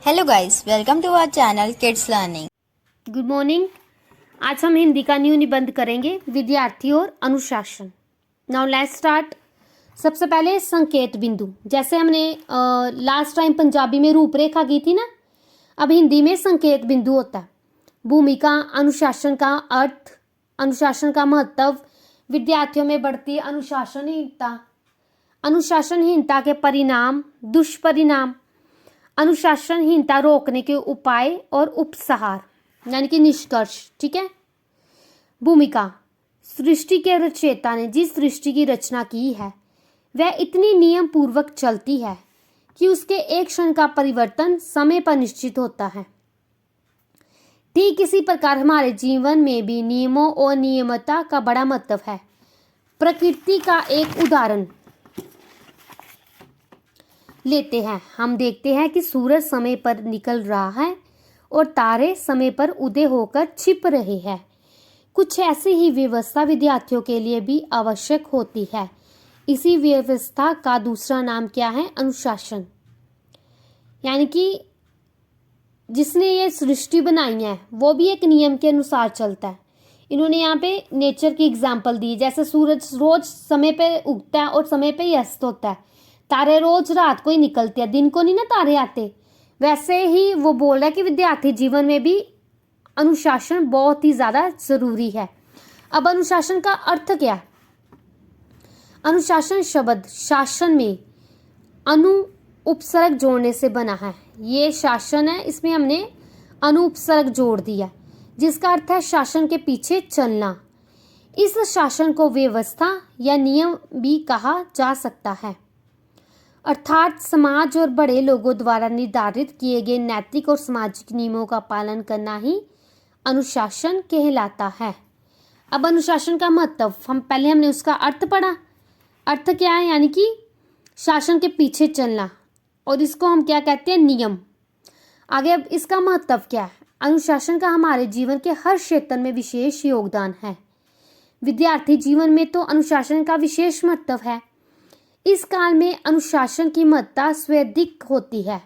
Hello guys, welcome to our channel kids learning. Good morning. आज हम हिंदी का new निबंध करेंगे, विद्यार्थी और अनुशासन। Now let's start. सबसे पहले संकेत बिंदु। जैसे हमने लास्ट टाइम पंजाबी में रूपरेखा की थी ना, अब हिंदी में संकेत बिंदु होता है। भूमिका, अनुशासन का अर्थ, अनुशासन का महत्व, विद्यार्थियों में बढ़ती अनुशासनहीनता, अनुशासनहीनता के परिणाम, दुष्परिणाम, अनुशासनहीनता रोकने के उपाय और उपसंहार यानी कि निष्कर्ष। ठीक है। भूमिका, सृष्टि के रचयिता ने जिस सृष्टि की रचना की है वह इतनी नियम पूर्वक चलती है कि उसके एक क्षण का परिवर्तन समय पर निश्चित होता है। ठीक इसी प्रकार हमारे जीवन में भी नियमों और नियमता का बड़ा महत्व है। प्रकृति का एक उदाहरण लेते हैं। हम देखते हैं कि सूरज समय पर निकल रहा है और तारे समय पर उदय होकर छिप रहे हैं। कुछ ऐसी ही व्यवस्था विद्यार्थियों के लिए भी आवश्यक होती है। इसी व्यवस्था का दूसरा नाम क्या है? अनुशासन। यानी कि जिसने ये सृष्टि बनाई है वो भी एक नियम के अनुसार चलता है। इन्होंने यहाँ पे नेचर की एग्जाम्पल दी, जैसे सूरज रोज समय पे उगता है और समय पे ही अस्त होता है। तारे रोज रात को ही निकलते हैं, दिन को नहीं ना तारे आते। वैसे ही वो बोल रहा है कि विद्यार्थी जीवन में भी अनुशासन बहुत ही ज्यादा जरूरी है। अब अनुशासन का अर्थ क्या है? अनुशासन शब्द शासन में अनु उपसर्ग जोड़ने से बना है। ये शासन है, इसमें हमने अनु उपसर्ग जोड़ दिया जिसका अर्थ है शासन के पीछे चलना। इस शासन को व्यवस्था या नियम भी कहा जा सकता है, अर्थात समाज और बड़े लोगों द्वारा निर्धारित किए गए नैतिक और सामाजिक नियमों का पालन करना ही अनुशासन कहलाता है। अब अनुशासन का महत्व, हमने उसका अर्थ पढ़ा। अर्थ क्या है? यानी कि शासन के पीछे चलना, और इसको हम क्या कहते हैं? नियम। आगे अब इसका महत्व क्या है? अनुशासन का हमारे जीवन के हर क्षेत्र में विशेष योगदान है। विद्यार्थी जीवन में तो अनुशासन का विशेष महत्व है। इस काल में अनुशासन की महत्ता सर्वाधिक होती है।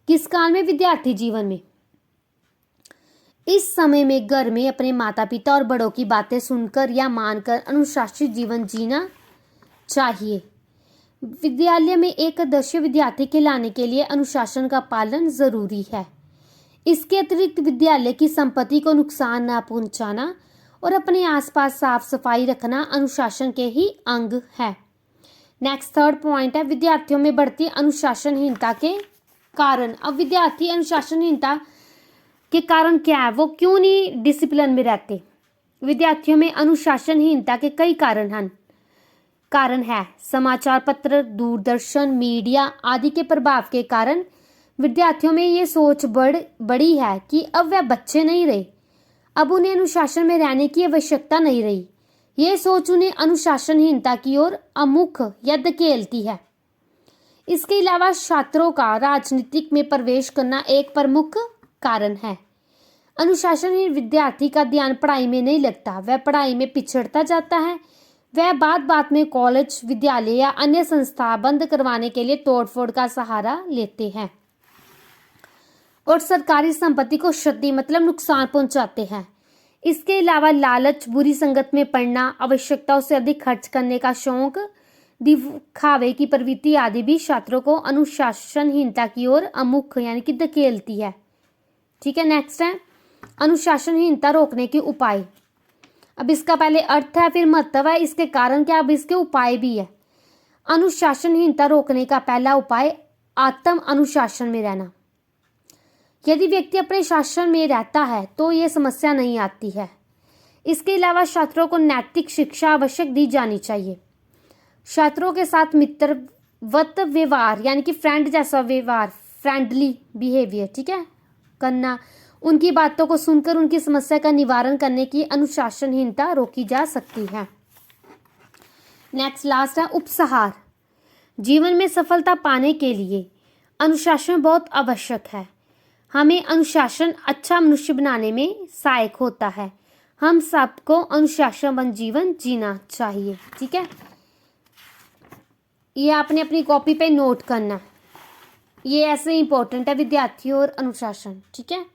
किस काल में? विद्यार्थी जीवन में। इस समय में घर में अपने माता पिता और बड़ों की बातें सुनकर या मानकर अनुशासित जीवन जीना चाहिए। विद्यालय में एक आदर्श विद्यार्थी के लाने के लिए अनुशासन का पालन जरूरी है। इसके अतिरिक्त विद्यालय की संपत्ति को नुकसान न पहुंचाना और अपने आसपास साफ सफाई रखना अनुशासन के ही अंग है। नेक्स्ट थर्ड पॉइंट है विद्यार्थियों में बढ़ती अनुशासनहीनता के कारण। अब विद्यार्थी अनुशासनहीनता के कारण क्या है? वो क्यों नहीं डिसिप्लिन में रहते? विद्यार्थियों में अनुशासनहीनता के कई कारण है। समाचार पत्र, दूरदर्शन, मीडिया आदि के प्रभाव के कारण विद्यार्थियों में ये सोच बड़ी है कि अब वह बच्चे नहीं रहे, अब उन्हें अनुशासन में रहने की आवश्यकता नहीं रही। ये सोच उन्हें अनुशासनहीनता की ओर अमुख या धकेलती है। इसके अलावा छात्रों का राजनीतिक में प्रवेश करना एक प्रमुख कारण है। अनुशासनहीन विद्यार्थी का ध्यान पढ़ाई में नहीं लगता, वह पढ़ाई में पिछड़ता जाता है। वह बात में कॉलेज, विद्यालय या अन्य संस्था बंद करवाने के लिए तोड़फोड़ का सहारा लेते हैं और सरकारी संपत्ति को क्षति मतलब नुकसान पहुंचाते हैं। इसके अलावा लालच, बुरी संगत में पड़ना, आवश्यकताओं से अधिक खर्च करने का शौक, दिखावे की प्रवृत्ति आदि भी छात्रों को अनुशासनहीनता की ओर अमुख यानी कि धकेलती है। ठीक है। नेक्स्ट है अनुशासनहीनता रोकने के उपाय। अब इसका पहले अर्थ है, फिर महत्व है, इसके कारण क्या, अब इसके उपाय भी है। अनुशासनहीनता रोकने का पहला उपाय आत्म अनुशासन में रहना। यदि व्यक्ति अपने शासन में रहता है तो ये समस्या नहीं आती है। इसके अलावा छात्रों को नैतिक शिक्षा आवश्यक दी जानी चाहिए। छात्रों के साथ मित्रवत व्यवहार यानी कि फ्रेंड जैसा व्यवहार, फ्रेंडली बिहेवियर, ठीक है, करना, उनकी बातों को सुनकर उनकी समस्या का निवारण करने की अनुशासनहीनता रोकी जा सकती है। नेक्स्ट लास्ट है उपसंहार। जीवन में सफलता पाने के लिए अनुशासन बहुत आवश्यक है। हमें अनुशासन अच्छा मनुष्य बनाने में सहायक होता है। हम सबको अनुशासनबद्ध जीवन जीना चाहिए। ठीक है, ये आपने अपनी कॉपी पे नोट करना है। ये ऐसे इंपॉर्टेंट है, विद्यार्थी और अनुशासन। ठीक है।